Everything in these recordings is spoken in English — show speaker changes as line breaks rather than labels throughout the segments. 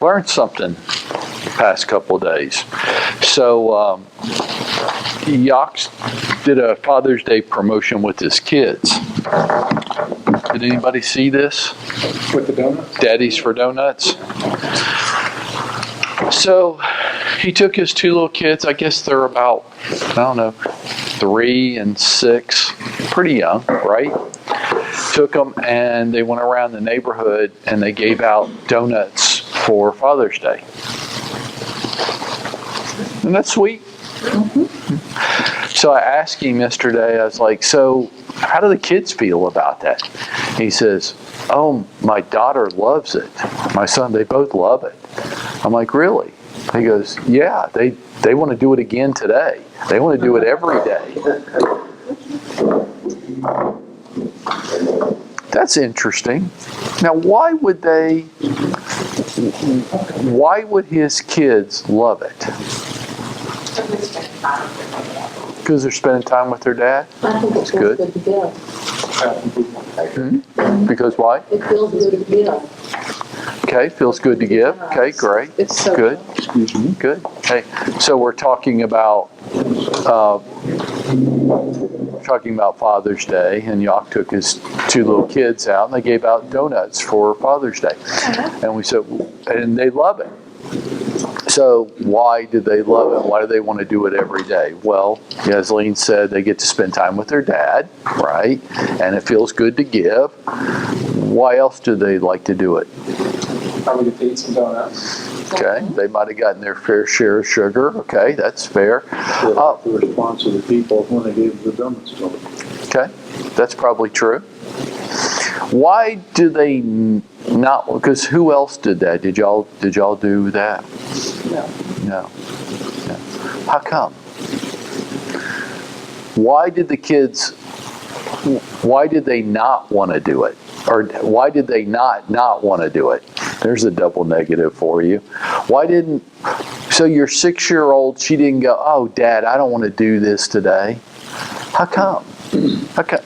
learned something past couple of days. So Yox did a Father's Day promotion with his kids. Did anybody see this?
With the donuts?
Daddies for Donuts. So he took his two little kids, I guess they're about, 3 and 6, pretty young, right? Took them and they went around the neighborhood and they gave out donuts for Father's Day. Isn't that sweet? Mm-hmm. So I asked him yesterday, I was like, so how do the kids feel about that? He says, oh, my daughter loves it. My son, they both love it. I'm like, really? He goes, yeah, they want to do it again today. They want to do it every day. That's interesting. Now, why would his kids love it? Because they're spending time with their dad?
I think it's good to give.
Mm-hmm. Because why?
It feels good to give.
Okay, feels good to give. Okay, great.
It's so
good. Good. Okay, so we're talking about Father's Day, and Yock took his two little kids out, and they gave out donuts for Father's Day, and we said, and they love it. So why do they love it? Why do they want to do it every day? Well, as Lean said, they get to spend time with their dad, right? And it feels good to give. Why else do they like to do it?
Probably to eat some donuts.
Okay, they might have gotten their fair share of sugar. Okay, that's fair.
The response of the people when they gave the donuts to them.
Okay, that's probably true. Why do they not? Because who else did that? Did y'all do that? No. How come? Why did the kids? Why did they not want to do it? Or why did they not want to do it? There's a double negative for you. Why didn't? So your 6-year-old, she didn't go, oh, Dad, I don't want to do this today. How come?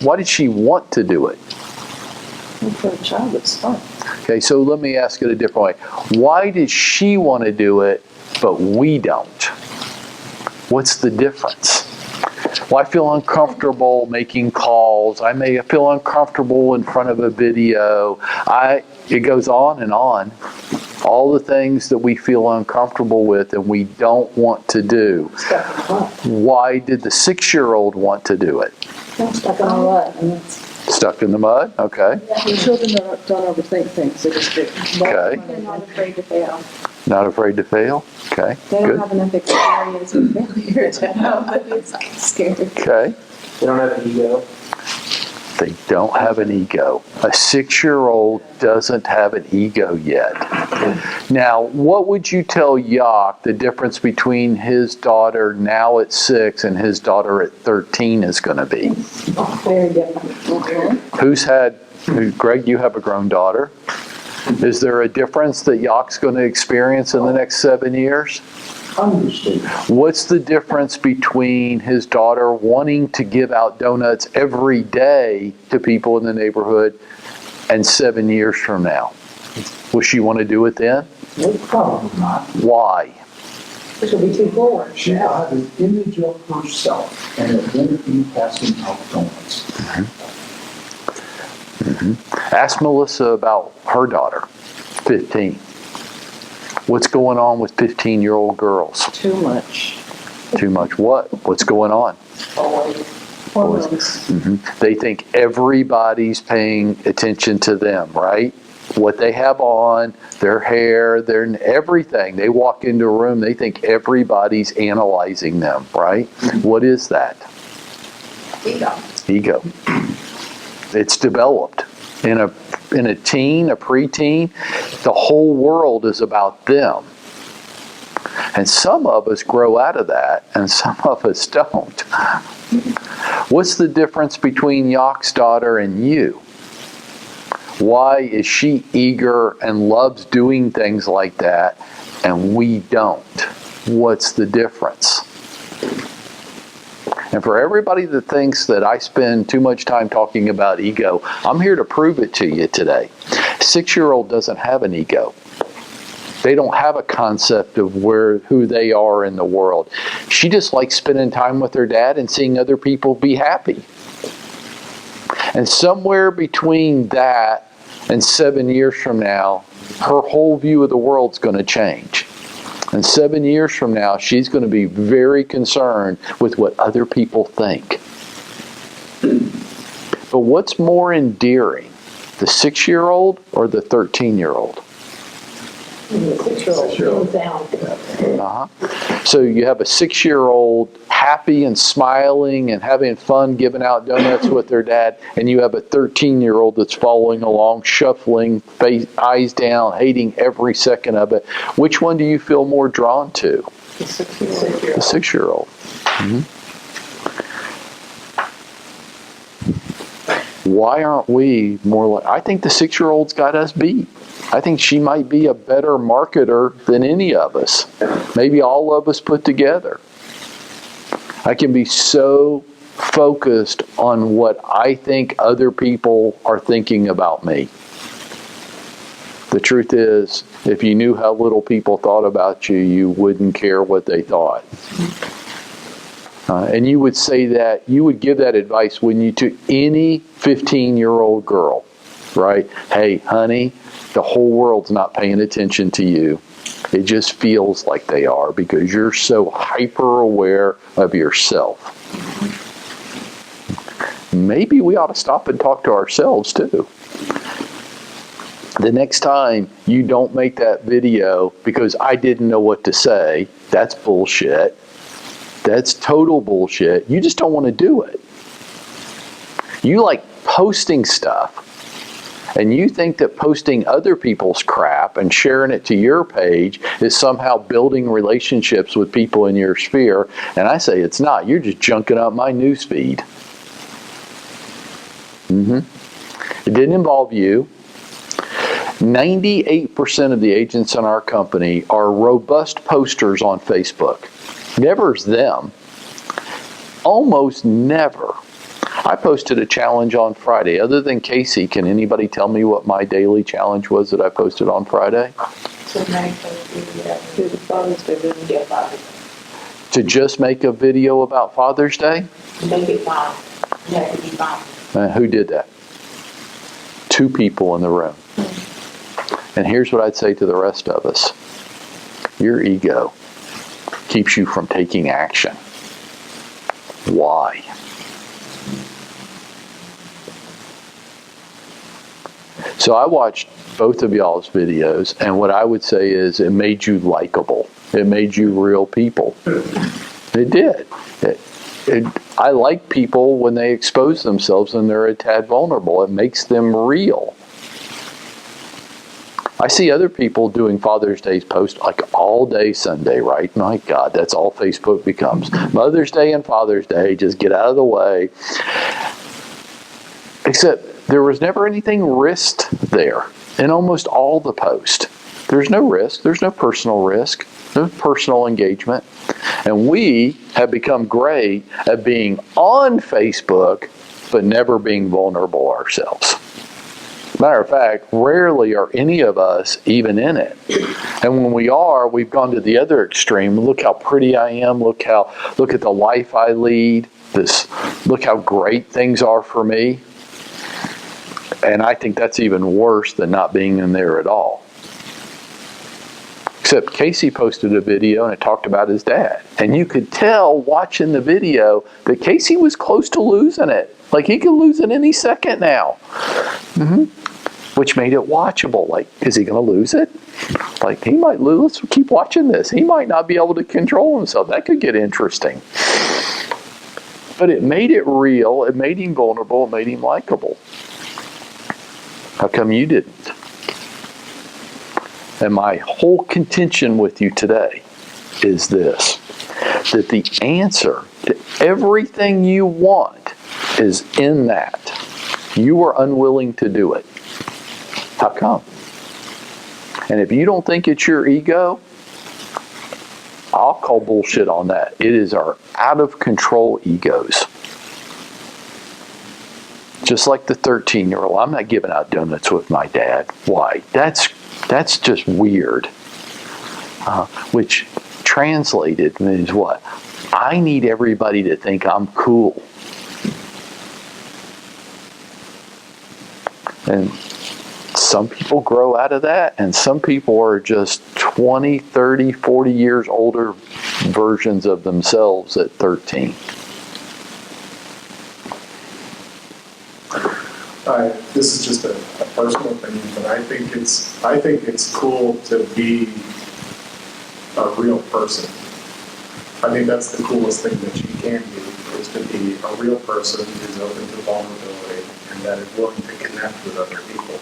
Why did she want to do it?
For a child, it's fun.
Okay, so let me ask it a different way. Why did she want to do it, but we don't? What's the difference? Well, I feel uncomfortable making calls. I may feel uncomfortable in front of a video. It goes on and on. All the things that we feel uncomfortable with and we don't want to do. Why did the 6-year-old want to do it?
Stuck in the mud.
Stuck in the mud? Okay.
Children don't overthink things. They just do.
Okay.
They're not afraid to fail.
Not afraid to fail? Okay.
They don't
Good.
have enough experience with failure to know that it's scary.
Okay.
They don't have an ego.
They don't have an ego. A 6-year-old doesn't have an ego yet. Now, what would you tell Yock the difference between his daughter now at 6 and his daughter at 13 is going to be?
Very different.
Greg, you have a grown daughter. Is there a difference that Yock's going to experience in the next 7 years?
Understood.
What's the difference between his daughter wanting to give out donuts every day to people in the neighborhood and 7 years from now? Will she want to do it then?
No, probably not.
Why?
This will be too forward.
She will have an image of herself, and it won't be passing out donuts.
Ask Melissa about her daughter, 15. What's going on with 15-year-old girls?
Too much.
Too much what? What's going on?
Hormones.
They think everybody's paying attention to them, right? What they have on, their hair, their everything. They walk into a room, they think everybody's analyzing them, right? What is that? Ego. It's developed. In a teen, a preteen, the whole world is about them. And some of us grow out of that, and some of us don't. What's the difference between Yock's daughter and you? Why is she eager and loves doing things like that, and we don't? What's the difference? And for everybody that thinks that I spend too much time talking about ego, I'm here to prove it to you today. 6-year-old doesn't have an ego. They don't have a concept of who they are in the world. She just likes spending time with her dad and seeing other people be happy. And somewhere between that and 7 years from now, her whole view of the world's going to change. And 7 years from now, she's going to be very concerned with what other people think. But what's more endearing, the 6-year-old or the 13-year-old? So you have a 6-year-old happy and smiling and having fun giving out donuts with their dad, and you have a 13-year-old that's following along, shuffling, eyes down, hating every second of it. Which one do you feel more drawn to?
The 6-year-old.
The 6-year-old. Mm-hmm. Why aren't we more like... I think the 6-year-old's got us beat. I think she might be a better marketer than any of us. Maybe all of us put together. I can be so focused on what I think other people are thinking about me. The truth is, if you knew how little people thought about you, you wouldn't care what they thought. And you would say that, you would give that advice, wouldn't you, to any 15-year-old girl, right? Hey, honey, the whole world's not paying attention to you. It just feels like they are because you're so hyper aware of yourself. Maybe we ought to stop and talk to ourselves too. The next time you don't make that video because I didn't know what to say, that's bullshit. That's total bullshit. You just don't want to do it. You like posting stuff. And you think that posting other people's crap and sharing it to your page is somehow building relationships with people in your sphere. And I say it's not. You're just junking up my news feed. It didn't involve you. 98% of the agents in our company are robust posters on Facebook. Never's them. Almost never. I posted a challenge on Friday. Other than Casey, can anybody tell me what my daily challenge was that I posted on Friday? To just make a video about Father's Day?
Make it fun. You have to be fun.
Who did that? 2 people in the room. And here's what I'd say to the rest of us. Your ego keeps you from taking action. Why? So I watched both of y'all's videos, and what I would say is it made you likable. It made you real people. It did. I like people when they expose themselves and they're a tad vulnerable. It makes them real. I see other people doing Father's Day's post like all day Sunday, right? My God, that's all Facebook becomes. Mother's Day and Father's Day, just get out of the way. Except there was never anything risked there in almost all the posts. There's no risk. There's no personal risk. No personal engagement. And we have become great at being on Facebook, but never being vulnerable ourselves. Matter of fact, rarely are any of us even in it. And when we are, we've gone to the other extreme. Look how pretty I am. Look at the life I lead. Look how great things are for me. And I think that's even worse than not being in there at all. Except Casey posted a video and it talked about his dad. And you could tell watching the video that Casey was close to losing it. Like he could lose it any second now. Which made it watchable. Like, is he going to lose it? Like, he might lose. Let's keep watching this. He might not be able to control himself. That could get interesting. But it made it real. It made him vulnerable. It made him likable. How come you didn't? And my whole contention with you today is this, that the answer to everything you want is in that. You are unwilling to do it. How come? And if you don't think it's your ego, I'll call bullshit on that. It is our out of control egos. Just like the 13-year-old. I'm not giving out donuts with my dad. Why? That's just weird. which translated means what? I need everybody to think I'm cool. And some people grow out of that, and some people are just 20, 30, 40 years older versions of themselves at 13.
This is just a personal opinion, but I think it's cool to be a real person. I think that's the coolest thing that you can do, is to be a real person who's open to vulnerability and that is willing to connect with other people.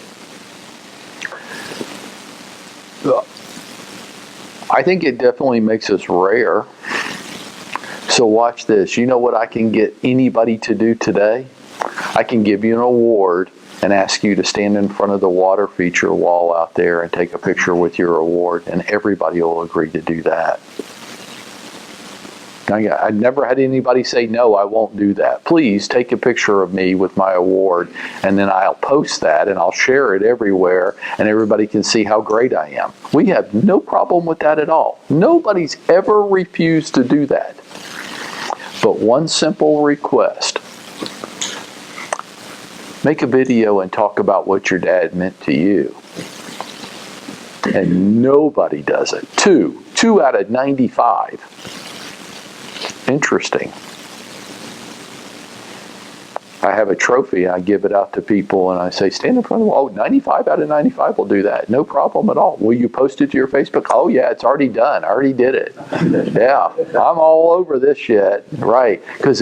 I think it definitely makes us rare. So watch this. You know what I can get anybody to do today? I can give you an award and ask you to stand in front of the water feature wall out there and take a picture with your award, and everybody will agree to do that. I've never had anybody say, no, I won't do that. Please take a picture of me with my award, and then I'll post that and I'll share it everywhere, and everybody can see how great I am. We have no problem with that at all. Nobody's ever refused to do that. But one simple request: make a video and talk about what your dad meant to you. And nobody does it. Two out of 95. Interesting. I have a trophy, I give it out to people, and I say, stand in front of the wall. 95 out of 95 will do that. No problem at all. Will you post it to your Facebook? Oh, yeah, it's already done. I already did it. Yeah, I'm all over this shit. Right, because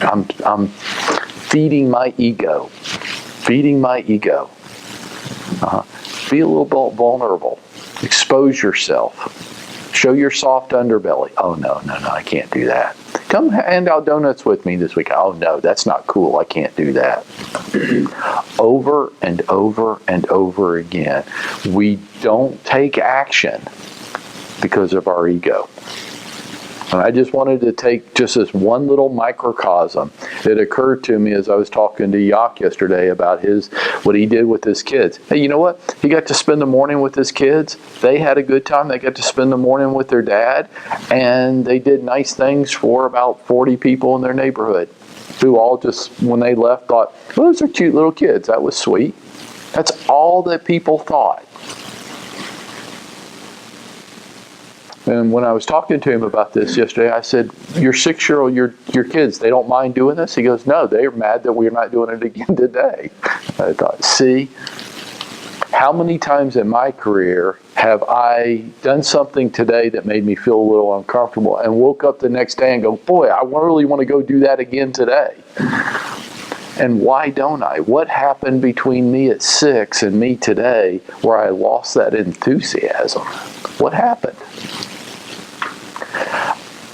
I'm feeding my ego. Feeding my ego. Be a little bit vulnerable. Expose yourself. Show your soft underbelly. Oh, no, I can't do that. Come hand out donuts with me this week. Oh, no, that's not cool. I can't do that. Over and over and over again, we don't take action because of our ego. And I just wanted to take just this one little microcosm. It occurred to me as I was talking to Yak yesterday about what he did with his kids. Hey, you know what? He got to spend the morning with his kids. They had a good time. They got to spend the morning with their dad. And they did nice things for about 40 people in their neighborhood, who all just, when they left, thought, well, those are cute little kids. That was sweet. That's all that people thought. And when I was talking to him about this yesterday, I said, your 6-year-old, your kids, they don't mind doing this? He goes, no, they're mad that we're not doing it again today. I thought, see, how many times in my career have I done something today that made me feel a little uncomfortable and woke up the next day and go, boy, I really want to go do that again today. And why don't I? What happened between me at 6 and me today where I lost that enthusiasm? What happened?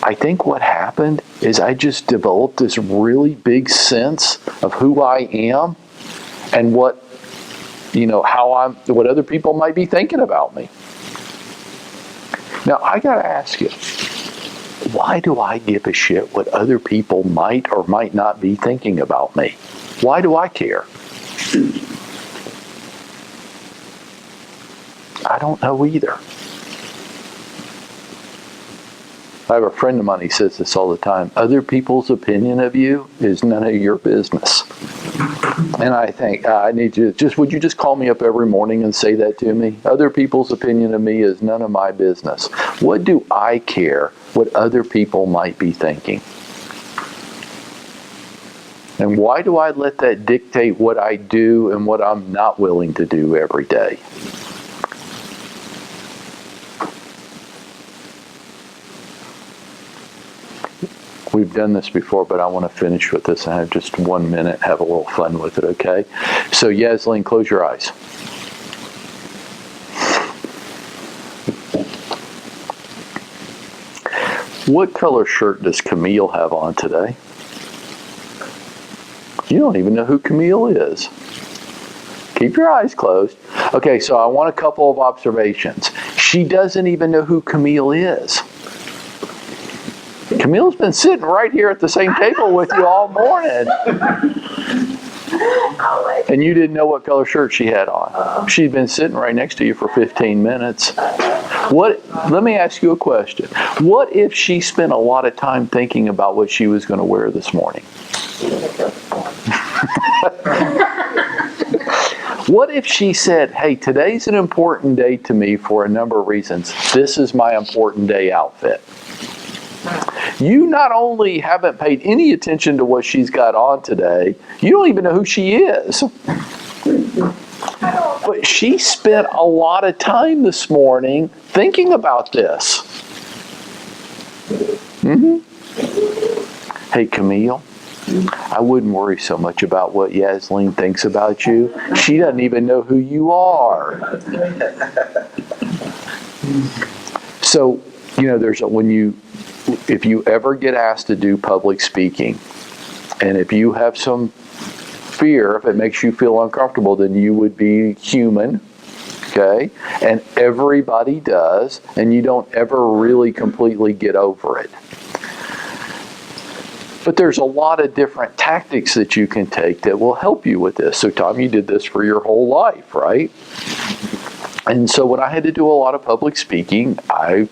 I think what happened is I just developed this really big sense of who I am and what other people might be thinking about me. Now, I got to ask you, why do I give a shit what other people might or might not be thinking about me? Why do I care? I don't know either. I have a friend of mine, he says this all the time. Other people's opinion of you is none of your business. And I think, I need you, would you just call me up every morning and say that to me? Other people's opinion of me is none of my business. What do I care what other people might be thinking? And why do I let that dictate what I do and what I'm not willing to do every day? We've done this before, but I want to finish with this. I have just 1 minute, have a little fun with it, okay? So, Yasleen, close your eyes. What color shirt does Camille have on today? You don't even know who Camille is. Keep your eyes closed. Okay, so I want a couple of observations. She doesn't even know who Camille is. Camille's been sitting right here at the same table with you all morning. And you didn't know what color shirt she had on. She'd been sitting right next to you for 15 minutes. Let me ask you a question. What if she spent a lot of time thinking about what she was going to wear this morning? What if she said, hey, today's an important day to me for a number of reasons. This is my important day outfit. You not only haven't paid any attention to what she's got on today, you don't even know who she is. But she spent a lot of time this morning thinking about this. Hey, Camille, I wouldn't worry so much about what Yasleen thinks about you. She doesn't even know who you are. So, if you ever get asked to do public speaking, and if you have some fear, if it makes you feel uncomfortable, then you would be human, okay? And everybody does, and you don't ever really completely get over it. But there's a lot of different tactics that you can take that will help you with this. So, Tom, you did this for your whole life, right? And so when I had to do a lot of public speaking, I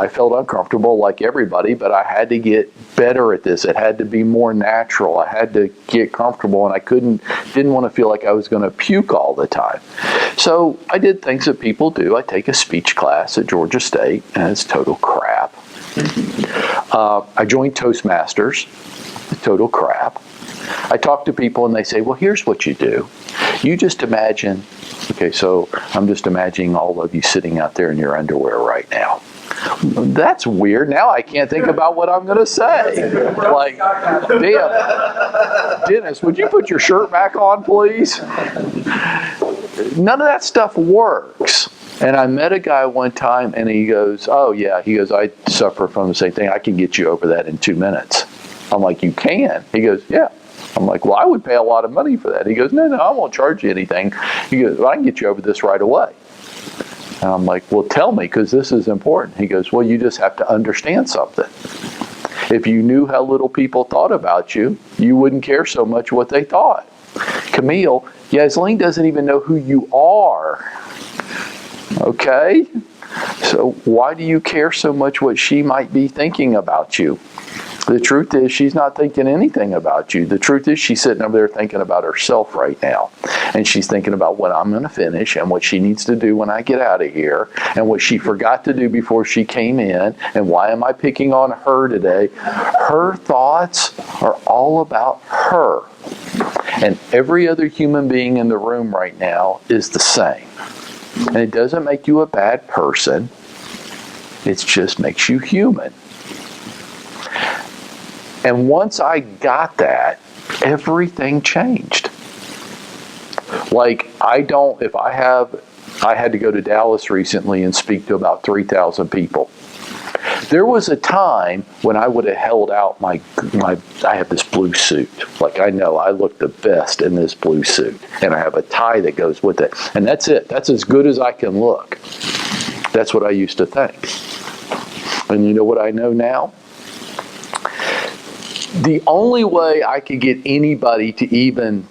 felt uncomfortable like everybody, but I had to get better at this. It had to be more natural. I had to get comfortable, and I didn't want to feel like I was going to puke all the time. So I did things that people do. I take a speech class at Georgia State, and it's total crap. I joined Toastmasters, total crap. I talk to people and they say, well, here's what you do. You just imagine, okay, so I'm just imagining all of you sitting out there in your underwear right now. That's weird. Now I can't think about what I'm going to say. Like, damn, Dennis, would you put your shirt back on, please? None of that stuff works. And I met a guy one time, and he goes, oh, yeah. He goes, I suffer from the same thing. I can get you over that in 2 minutes. I'm like, you can? He goes, yeah. I'm like, well, I would pay a lot of money for that. He goes, no, I won't charge you anything. He goes, well, I can get you over this right away. And I'm like, well, tell me, because this is important. He goes, well, you just have to understand something. If you knew how little people thought about you, you wouldn't care so much what they thought. Camille, Yasleen doesn't even know who you are. Okay? So why do you care so much what she might be thinking about you? The truth is, she's not thinking anything about you. The truth is, she's sitting over there thinking about herself right now. And she's thinking about what I'm going to finish and what she needs to do when I get out of here and what she forgot to do before she came in and why am I picking on her today. Her thoughts are all about her. And every other human being in the room right now is the same. And it doesn't make you a bad person. It just makes you human. And once I got that, everything changed. Like, I had to go to Dallas recently and speak to about 3,000 people. There was a time when I would have held out I have this blue suit. Like, I know I look the best in this blue suit. And I have a tie that goes with it. And that's it. That's as good as I can look. That's what I used to think. And you know what I know now? The only way I could get anybody to even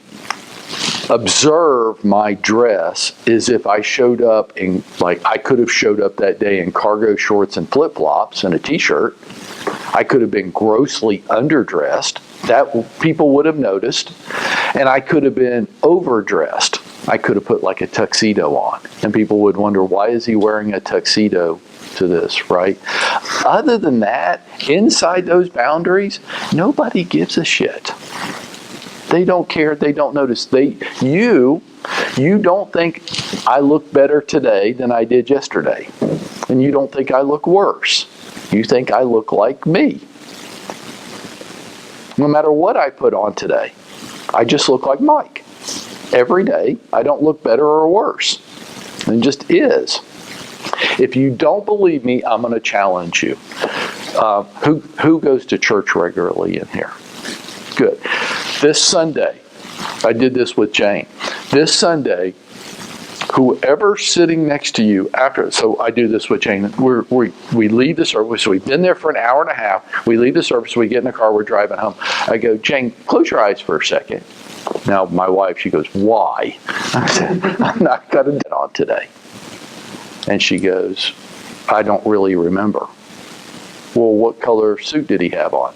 observe my dress is if I showed up in, like, I could have showed up that day in cargo shorts and flip-flops and a t-shirt. I could have been grossly underdressed. That people would have noticed. And I could have been overdressed. I could have put like a tuxedo on. And people would wonder, why is he wearing a tuxedo to this, right? Other than that, inside those boundaries, nobody gives a shit. They don't care. They don't notice. You don't think I look better today than I did yesterday. And you don't think I look worse. You think I look like me. No matter what I put on today, I just look like Mike. Every day, I don't look better or worse. It just is. If you don't believe me, I'm going to challenge you. Who goes to church regularly in here? Good. This Sunday, I did this with Jane. This Sunday, whoever's sitting next to you after, so I do this with Jane. We leave the service. So we've been there for an hour and a half. We leave the service. We get in the car. We're driving home. I go, Jane, close your eyes for a second. Now, my wife, she goes, why? I said, I'm not going to get on today. And she goes, I don't really remember. Well, what color suit did he have on?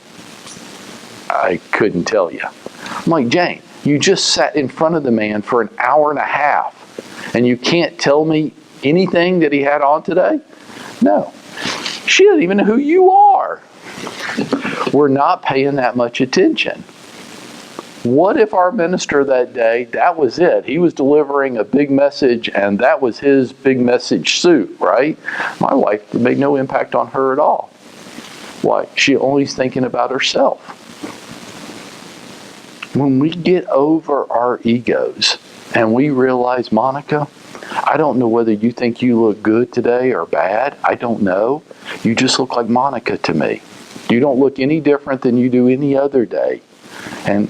I couldn't tell you. I'm like, Jane, you just sat in front of the man for an hour and a half, and you can't tell me anything that he had on today? No. She doesn't even know who you are. We're not paying that much attention. What if our minister that day, that was it? He was delivering a big message, and that was his big message suit, right? My wife made no impact on her at all. Why? She only's thinking about herself. When we get over our egos and we realize, Monica, I don't know whether you think you look good today or bad. I don't know. You just look like Monica to me. You don't look any different than you do any other day. And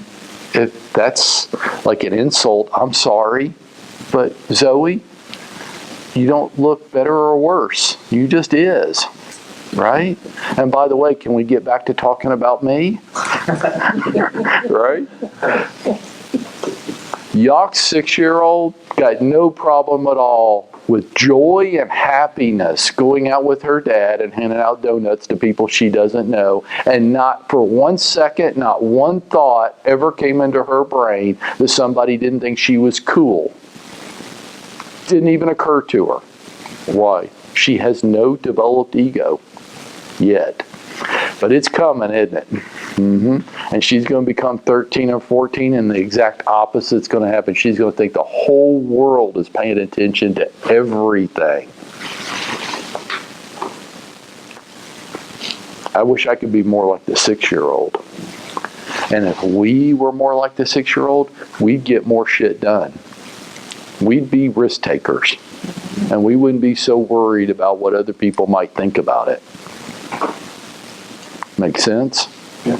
if that's like an insult, I'm sorry. But Zoe, you don't look better or worse. You just is. Right? And by the way, can we get back to talking about me? Right? Yock's 6-year-old got no problem at all with joy and happiness going out with her dad and handing out donuts to people she doesn't know. And not for 1 second, not one thought ever came into her brain that somebody didn't think she was cool. Didn't even occur to her. Why? She has no developed ego yet. But it's coming, isn't it? And she's going to become 13 or 14, and the exact opposite's going to happen. She's going to think the whole world is paying attention to everything. I wish I could be more like the 6-year-old. And if we were more like the 6-year-old, we'd get more shit done. We'd be risk takers. And we wouldn't be so worried about what other people might think about it. Make sense?
Yeah.